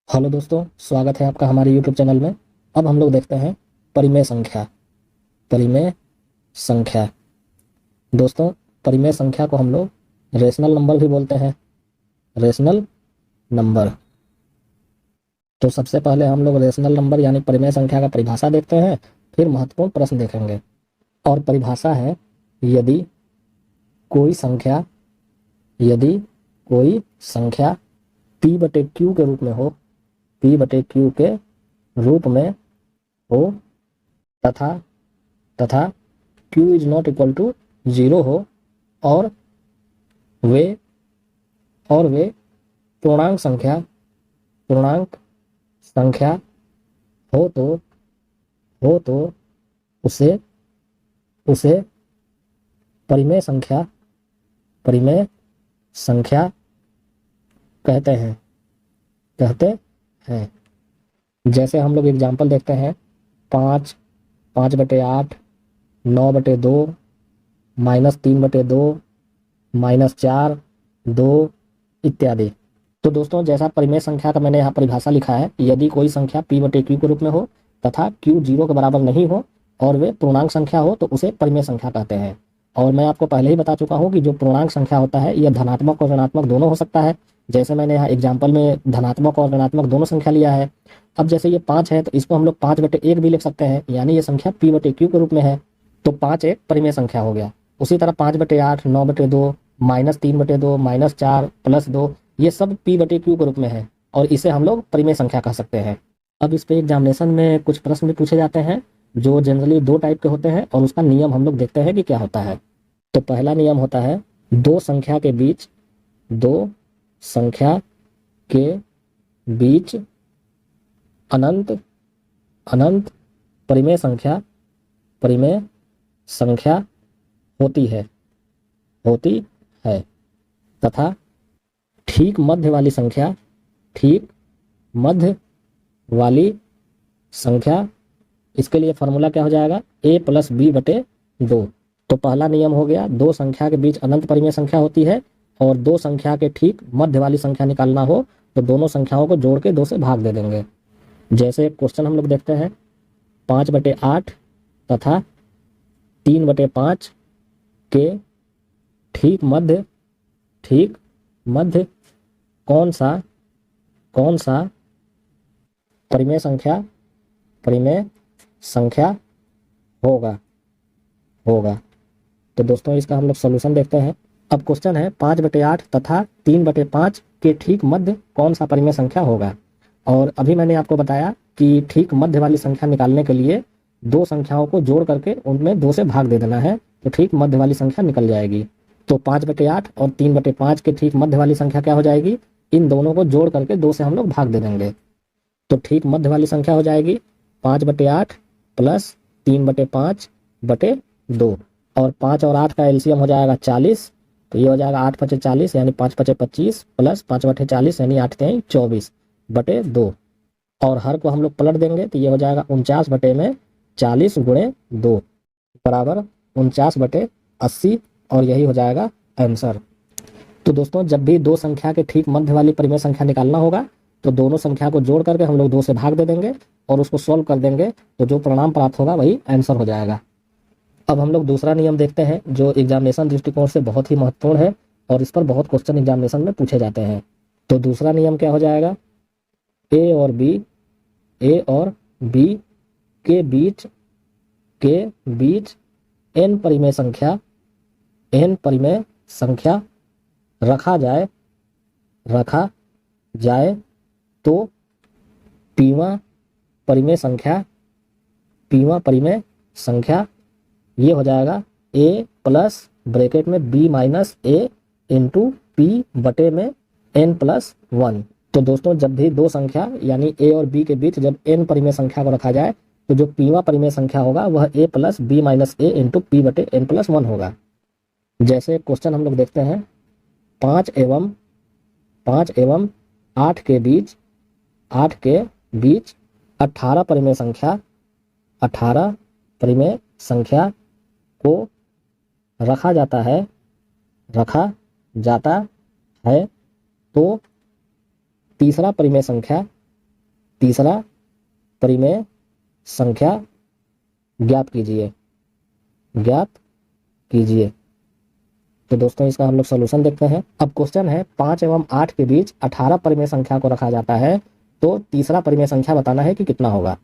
Hello दोस्तों, स्वागत है आपका हमारे यूट्यूब चैनल में। अब हम लोग देखते हैं परिमेय संख्या। परिमेय संख्या दोस्तों, परिमेय संख्या को हम लोग रेशनल नंबर भी बोलते हैं। Rational number. तो सबसे पहले हम लोग रेशनल नंबर यानी परिमेय संख्या का परिभाषा देखते हैं, फिर महत्वपूर्ण प्रश्न देखेंगे। और परिभाषा है, यदि कोई संख्या यदि कोई संख्या p बटे q के रूप में हो, p बटे q के रूप में हो तथा तथा q is not equal to 0 हो और वे पूर्णांक संख्या हो तो उसे उसे परिमेय संख्या कहते हैं। जैसे हम लोग एग्जाम्पल देखते हैं, 5, 5/8, 9/2, -3/2, -4, 2 इत्यादि। तो दोस्तों, जैसा परिमेय संख्या का मैंने यहाँ परिभाषा लिखा है, यदि कोई संख्या p बटे q के रूप में हो तथा q 0 के बराबर नहीं हो और वे पूर्णांक संख्या हो तो उसे परिमेय संख्या कहते हैं। और मैं आपको पहले ही बता चुका हूँ कि जो पूर्णांक संख्या होता है यह धनात्मक और ऋणात्मक दोनों हो सकता है। जैसे मैंने यहाँ एग्जाम्पल में धनात्मक और ऋणात्मक दोनों संख्या लिया है। अब जैसे ये 5 है तो इसको हम लोग 5/1 भी लिख सकते हैं, यानी ये संख्या p बटे q के रूप में है। तो 5 एक परिमेय संख्या हो गया। उसी तरह 5/8, 9/2, -3/2, -4, +2 ये सब p बटे q के रूप में है और इसे हम लोग परिमेय संख्या कह सकते हैं। अब इस पे एग्जामिनेशन में कुछ प्रश्न भी पूछे जाते हैं जो जनरली 2 टाइप के होते हैं और उसका नियम हम लोग देखते हैं कि क्या होता है। तो पहला नियम होता है, दो संख्या के बीच अनंत परिमेय संख्या होती है तथा ठीक मध्य वाली संख्या इसके लिए फॉर्मूला क्या हो जाएगा, a + b/2। तो पहला नियम हो गया, दो संख्या के बीच अनंत परिमेय संख्या होती है और दो संख्या के ठीक मध्य वाली संख्या निकालना हो तो दोनों संख्याओं को जोड़ के 2 से भाग दे देंगे। जैसे क्वेश्चन हम लोग देखते हैं, 5/8 तथा 3/5 के ठीक मध्य कौन सा परिमेय संख्या होगा। तो दोस्तों, इसका हम लोग सॉल्यूशन देखते हैं। अब क्वेश्चन है, 5/8 तथा 3/5 के ठीक मध्य कौन सा परिमेय संख्या होगा। और अभी मैंने आपको बताया कि ठीक मध्य वाली संख्या निकालने के लिए दो संख्याओं को जोड़ करके उनमें 2 से भाग दे देना है तो ठीक मध्य वाली संख्या निकल जाएगी। तो 5/8 और 3/5 के ठीक मध्य वाली संख्या क्या हो जाएगी, इन दोनों को जोड़ करके 2 से हम लोग भाग दे देंगे। तो ठीक मध्य वाली संख्या हो जाएगी 5/8 + 3/5/2 और 5 और 8 का एलसीएम हो जाएगा 40। तो ये हो जाएगा 8×5 = 40 यानी 5×5 = 25 + 5×8 = 40 यानी 8×3 = 24/2। और हर को हम लोग पलट देंगे तो ये हो जाएगा 49/40 × 2 बराबर 49/80 और यही हो जाएगा आंसर। तो दोस्तों, जब भी दो संख्या के ठीक मध्य वाली परिमेय संख्या निकालना होगा तो दोनों संख्या को जोड़ करके हम लोग 2 से भाग दे देंगे और उसको सॉल्व कर देंगे तो जो परिणाम प्राप्त होगा वही आंसर हो जाएगा। अब हम लोग दूसरा नियम देखते हैं जो एग्जामिनेशन दृष्टिकोण से बहुत ही महत्वपूर्ण है और इस पर बहुत क्वेश्चन एग्जामिनेशन में पूछे जाते हैं। तो दूसरा नियम क्या हो जाएगा, ए और बी के बीच n परिमेय संख्या रखा जाए तो पीवा परिमेय संख्या ये हो जाएगा a + ब्रैकेट में b - a × p बटे में n + 1। तो दोस्तों, जब भी दो संख्या यानी a और b के बीच जब n परिमेय संख्या को रखा जाए तो जो पीवा परिमेय संख्या होगा वह a + b - a × p बटे n + 1 होगा। जैसे क्वेश्चन हम लोग देखते हैं, 5 एवं 8 के बीच 18 परिमेय संख्या को रखा जाता है तो तीसरा परिमेय संख्या तीसरा परिमेय संख्या ज्ञात कीजिए, ज्ञात कीजिए। तो दोस्तों इसका हम लोग सोल्यूशन देखते हैं। अब क्वेश्चन है 5 एवं 8 के बीच 18 परिमेय संख्या को रखा जाता है, तो तीसरा परिमेय संख्या बताना है कि कितना होगा।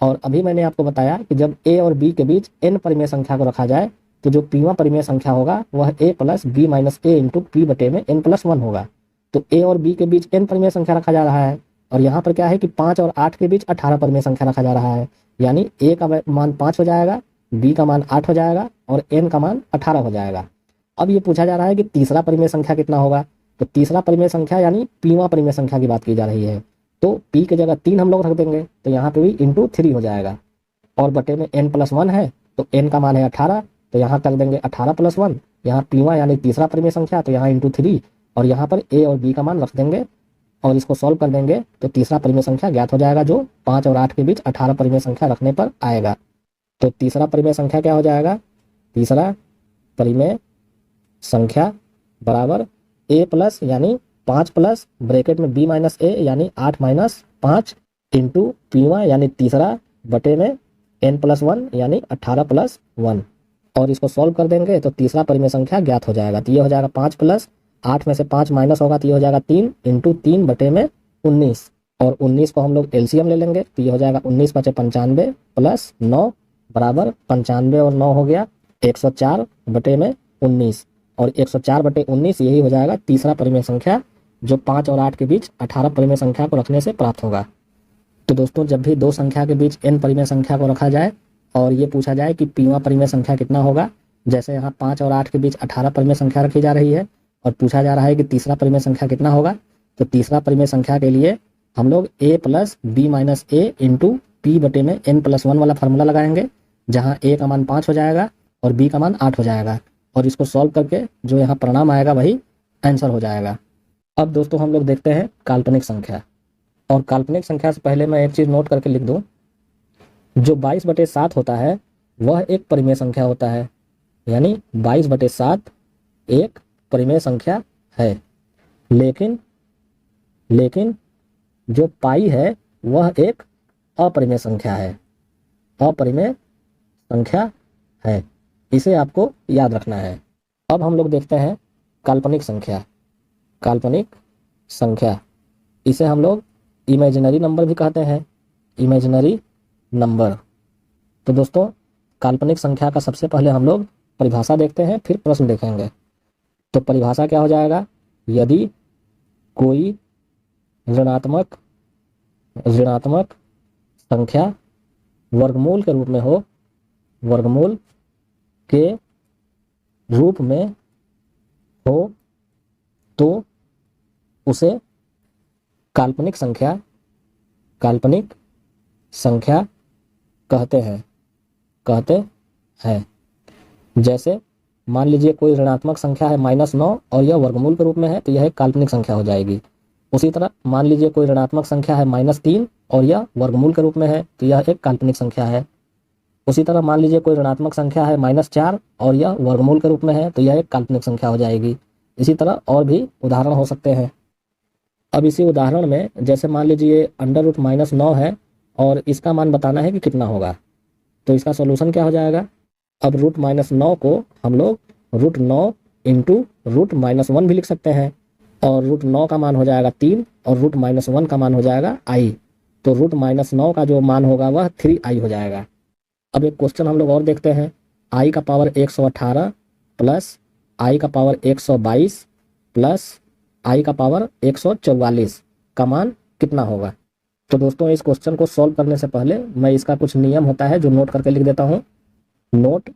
और अभी मैंने आपको बताया कि जब ए और बी के बीच n परिमेय संख्या को रखा जाए तो जो पीवा परिमेय संख्या होगा वह a plus b minus a into p बटे में n प्लस 1 होगा। तो a और b के बीच n परिमेय संख्या रखा जा रहा है, और यहाँ पर क्या है कि 5 और 8 के बीच 18 परिमेय संख्या रखा जा रहा है, यानी a का मान 5 हो जाएगा, b का मान 8 हो जाएगा और n का मान 18 हो जाएगा। अब ये पूछा जा रहा है कि तीसरा परिमेय संख्या कितना होगा। तो तीसरा परिमेय संख्या यानी पीवा परिमेय संख्या की बात की जा रही है, तो p की जगह 3 हम लोग रख देंगे, तो यहाँ पे भी इंटू 3 हो जाएगा, और बटे में n प्लस 1 है, तो n का मान है 18, तो यहाँ तक देंगे 18 प्लस 1, यहाँ पीवा यानी तीसरा परिमेय संख्या, तो यहाँ इंटू 3, और यहाँ पर a और b का मान रख देंगे और इसको सॉल्व कर देंगे तो तीसरा परिमेय संख्या ज्ञात हो जाएगा, जो 5 और 8 के बीच 18 परिमेय संख्या रखने पर आएगा। तो तीसरा परिमेय संख्या क्या हो जाएगा, तीसरा परिमेय संख्या बराबर a प्लस यानी 5 प्लस ब्रैकेट में b माइनस ए यानी 8 माइनस 5 इंटू पीवा यानी तीसरा बटे में n प्लस 1 यानी 18 प्लस 1, और इसको सॉल्व कर देंगे तो तीसरा परिमेय संख्या ज्ञात हो जाएगा। तो ये हो जाएगा 5 प्लस 8 में से 5 माइनस होगा तो ये हो जाएगा 3 इंटू 3 बटे में 19, और 19 को हम लोग एलसीएम ले लेंगे तो ये हो जाएगा 19 बचे 95 प्लस 9 बराबर 95 और 9 हो गया 104 बटे में 19, और 104 बटे 19 यही हो जाएगा तीसरा परिमेय संख्या, जो 5 और 8 के बीच 18 परिमेय संख्या को रखने से प्राप्त होगा। तो दोस्तों जब भी दो संख्या के बीच n परिमेय संख्या को रखा जाए और ये पूछा जाए कि पीवा परिमेय संख्या कितना होगा, जैसे यहाँ 5 और 8 के बीच 18 परिमेय संख्या रखी जा रही है और पूछा जा रहा है कि तीसरा परिमेय संख्या कितना होगा, तो तीसरा परिमेय संख्या के लिए हम लोग a plus b minus a into p बटे में n प्लस 1 वाला फार्मूला लगाएंगे, जहाँ a का मान 5 हो जाएगा और b का मान 8 हो जाएगा, और इसको सॉल्व करके जो यहाँ परिणाम आएगा वही आंसर हो जाएगा। अब दोस्तों हम लोग देखते हैं काल्पनिक संख्या, और काल्पनिक संख्या से पहले मैं एक चीज़ नोट करके लिख दूं, जो 22/7 होता है वह एक परिमेय संख्या होता है, यानी 22/7 एक परिमेय संख्या है, लेकिन जो पाई है वह एक अपरिमेय संख्या है, अपरिमेय संख्या है, इसे आपको याद रखना है। अब हम लोग देखते हैं काल्पनिक संख्या। काल्पनिक संख्या इसे हम लोग इमेजिनरी नंबर भी कहते हैं, इमेजिनरी नंबर। तो दोस्तों काल्पनिक संख्या का सबसे पहले हम लोग परिभाषा देखते हैं, फिर प्रश्न देखेंगे। तो परिभाषा क्या हो जाएगा, यदि कोई ऋणात्मक संख्या वर्गमूल के रूप में हो, वर्गमूल के रूप में हो तो उसे काल्पनिक संख्या कहते हैं। जैसे मान लीजिए कोई ऋणात्मक संख्या है -9 और यह वर्गमूल के रूप में है तो यह एक काल्पनिक संख्या हो जाएगी। उसी तरह मान लीजिए कोई ऋणात्मक संख्या है -3 और यह वर्गमूल के रूप में है तो यह एक काल्पनिक संख्या है। उसी तरह मान लीजिए कोई ऋणात्मक संख्या है -4 और यह वर्गमूल के रूप में है तो यह एक काल्पनिक संख्या हो जाएगी। इसी तरह और भी उदाहरण हो सकते हैं। अब इसी उदाहरण में जैसे मान लीजिए √-9 है और इसका मान बताना है कि कितना होगा, तो इसका सॉल्यूशन क्या हो जाएगा। अब √-9 को हम लोग √9 इंटू √-1 भी लिख सकते हैं, और √9 का मान हो जाएगा 3 और √-1 का मान हो जाएगा i, तो √-9 का जो मान होगा वह 3i हो जाएगा। अब एक क्वेश्चन हम लोग और देखते हैं, i का पावर 118 प्लस i का पावर 122 प्लस i का पावर 144 का मान कितना होगा। तो दोस्तों इस क्वेश्चन को सॉल्व करने से पहले मैं इसका कुछ नियम होता है जो नोट करके लिख देता हूँ। नोट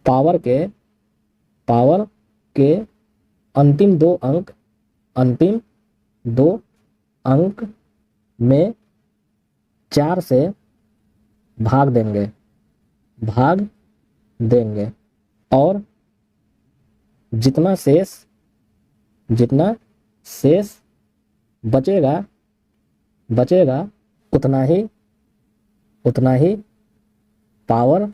पावर के अंतिम दो अंक में 4 से भाग देंगे और जितना शेष बचेगा उतना ही पावर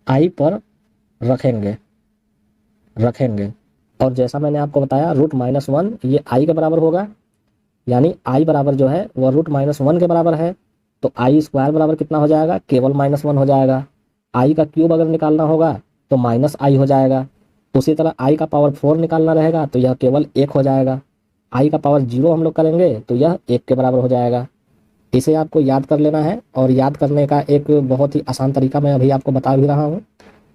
i पर रखेंगे। और जैसा मैंने आपको बताया √-1 ये i के बराबर होगा, यानी आई बराबर जो है वह रूट माइनस वन के बराबर है। तो आई स्क्वायर बराबर कितना हो जाएगा, केवल माइनस वन हो जाएगा। आई का क्यूब अगर निकालना होगा तो माइनस आई हो जाएगा। उसी तरह आई का पावर 4 निकालना रहेगा तो यह केवल 1 हो जाएगा। आई का पावर 0 हम लोग करेंगे तो यह 1 के बराबर हो जाएगा। इसे आपको याद कर लेना है, और याद करने का एक बहुत ही आसान तरीका मैं अभी आपको बता भी रहा हूँ।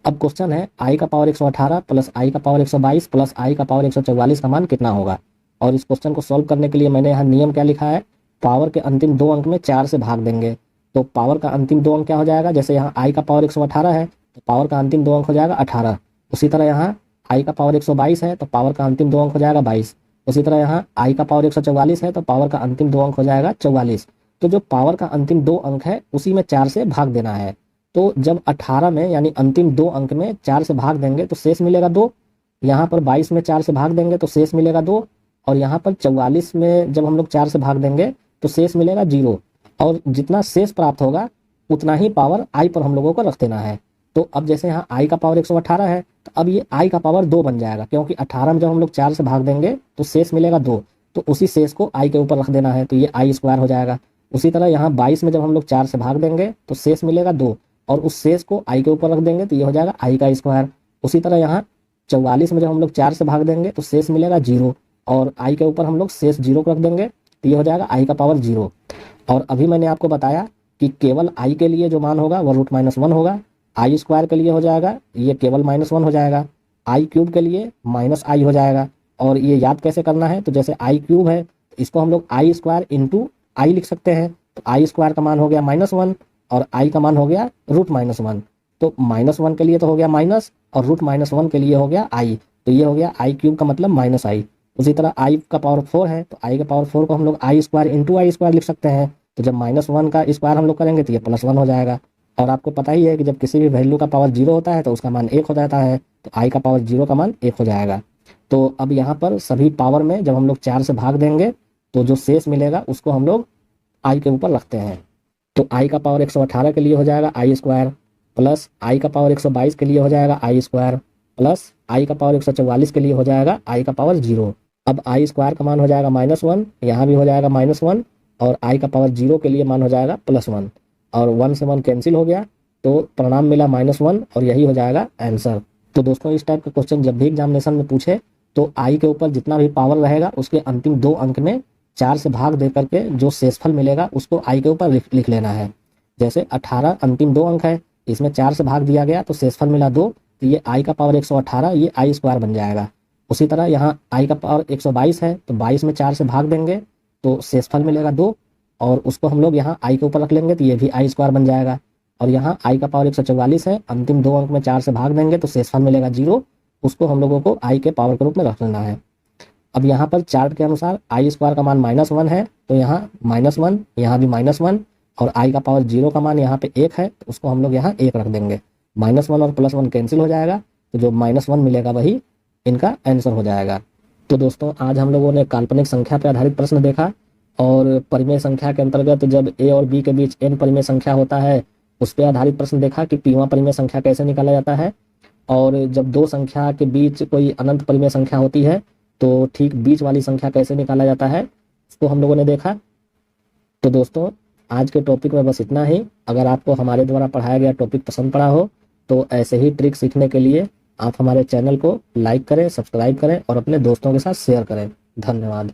अब क्वेश्चन है आई का पावर 118 प्लस आई का पावर 122 प्लस आई का पावर 144 का मान कितना होगा। और इस क्वेश्चन को सॉल्व करने के लिए मैंने यहाँ नियम क्या लिखा है, पावर के अंतिम 2 अंक में 4 से भाग देंगे। तो पावर का अंतिम 2 अंक क्या हो जाएगा, जैसे यहाँ आई का पावर 118 है तो पावर का अंतिम 2 अंक हो जाएगा 18। उसी तरह यहाँ आई का पावर 122 है तो पावर का अंतिम 2 अंक हो जाएगा 22। उसी तरह यहाँ आई का पावर 144 है तो पावर का अंतिम 2 अंक हो जाएगा 44। तो जो पावर का अंतिम 2 अंक है उसी में 4 से भाग देना है। तो जब 18 में यानी अंतिम 2 अंक में 4 से भाग देंगे तो शेष मिलेगा 2। यहाँ पर 22 में 4 से भाग देंगे तो शेष मिलेगा 2। और यहाँ पर 44 में जब हम लोग 4 से भाग देंगे तो शेष मिलेगा 0। और जितना शेष प्राप्त होगा उतना ही पावर आई पर हम लोगों को रख देना है। तो अब जैसे यहाँ आई का पावर 118 है तो अब ये आई का पावर 2 बन जाएगा, क्योंकि 18 में जब हम लोग 4 से भाग देंगे तो शेष मिलेगा 2। तो उसी शेष को आई के ऊपर रख देना है, तो ये आई स्क्वायर हो जाएगा। उसी तरह यहाँ 22 में जब हम लोग 4 से भाग देंगे तो शेष मिलेगा 2, और उस शेष को आई के ऊपर रख देंगे तो ये हो जाएगा आई का स्क्वायर। उसी तरह यहाँ 44 में जब हम लोग 4 से भाग देंगे तो शेष मिलेगा 0, और आई के ऊपर हम लोग शेष 0 को रख देंगे तो ये हो जाएगा आई का पावर 0। और अभी मैंने आपको बताया कि केवल आई के लिए जो मान होगा वह रूट माइनस वन होगा। आई स्क्वायर के लिए हो जाएगा ये केवल -1 हो जाएगा। आई क्यूब के लिए माइनस आई हो जाएगा। और ये याद कैसे करना है, तो जैसे आई क्यूब है तो इसको हम लोग आई स्क्वायर इंटू आई लिख सकते हैं। तो आई स्क्वायर का मान हो गया -1 और आई का मान हो गया रूट -1। तो -1 के लिए तो हो गया माइनस, और रूट -1 के लिए हो गया आई। तो ये हो गया आई क्यूब का मतलब माइनस आई। उसी तरह आई का पावर 4 है तो आई का पावर 4 को हम लोग आई स्क्वायर इंटू आई स्क्वायर लिख सकते हैं। तो जब -1 का स्क्वायर हम लोग करेंगे तो ये +1 हो जाएगा। और आपको पता ही है कि जब किसी भी वैल्यू का पावर 0 होता है तो उसका मान 1 हो जाता है। तो आई का पावर 0 का मान 1 हो जाएगा। तो अब यहाँ पर सभी पावर में जब हम लोग 4 से भाग देंगे तो जो शेष मिलेगा उसको हम लोग आई के ऊपर रखते हैं। तो आई का पावर 118 के लिए हो जाएगा आई स्क्वायर, प्लस आई का पावर 122 के लिए हो जाएगा आई स्क्वायर, प्लस आई का पावर 144 के लिए हो जाएगा आई का पावर 0। अब आई स्क्वायर का मान हो जाएगा -1, यहाँ भी हो जाएगा -1, और आई का पावर 0 के लिए मान हो जाएगा +1, और 1 से 1 कैंसिल हो गया तो परिणाम मिला -1, और यही हो जाएगा आंसर। तो दोस्तों इस टाइप का क्वेश्चन जब भी एग्जामिनेशन में पूछे तो आई के ऊपर जितना भी पावर रहेगा उसके अंतिम 2 अंक में 4 से भाग दे करके जो शेषफल मिलेगा उसको आई के ऊपर लिख लेना है। जैसे 18 अंतिम 2 अंक है, इसमें 4 से भाग दिया गया तो शेषफल मिला 2, तो ये आई का पावर 118 ये आई स्क्वायर बन जाएगा। उसी तरह यहाँ आई का पावर 122 है तो 22 में 4 से भाग देंगे तो शेषफल मिलेगा 2, और उसको हम लोग यहाँ आई के ऊपर रख लेंगे तो ये भी आई स्क्वायर बन जाएगा। और यहाँ आई का पावर 144 है, अंतिम 2 अंक में 4 से भाग देंगे तो शेषफल मिलेगा 0, उसको हम लोगों को आई के पावर के रूप में रख लेना है। अब यहाँ पर चार्ट के अनुसार आई स्क्वायर का मान -1 है तो यहाँ -1, यहाँ भी -1, और आई का पावर 0 का मान यहाँ पे 1 है तो उसको हम लोग यहाँ 1 रख देंगे। -1 और +1 कैंसिल हो जाएगा तो जो -1 मिलेगा वही इनका आंसर हो जाएगा। तो दोस्तों आज हम लोगों ने काल्पनिक संख्या पर आधारित प्रश्न देखा, और परिमेय संख्या के अंतर्गत जब ए और बी के बीच n परिमेय संख्या होता है उस पर आधारित प्रश्न देखा कि पीवा परिमेय संख्या कैसे निकाला जाता है। और जब दो संख्या के बीच कोई अनंत परिमेय संख्या होती है तो ठीक बीच वाली संख्या कैसे निकाला जाता है उसको हम लोगों ने देखा। तो दोस्तों आज के टॉपिक में बस इतना ही। अगर आपको हमारे द्वारा पढ़ाया गया टॉपिक पसंद पड़ा हो तो ऐसे ही ट्रिक सीखने के लिए आप हमारे चैनल को लाइक करें, सब्सक्राइब करें और अपने दोस्तों के साथ शेयर करें। धन्यवाद।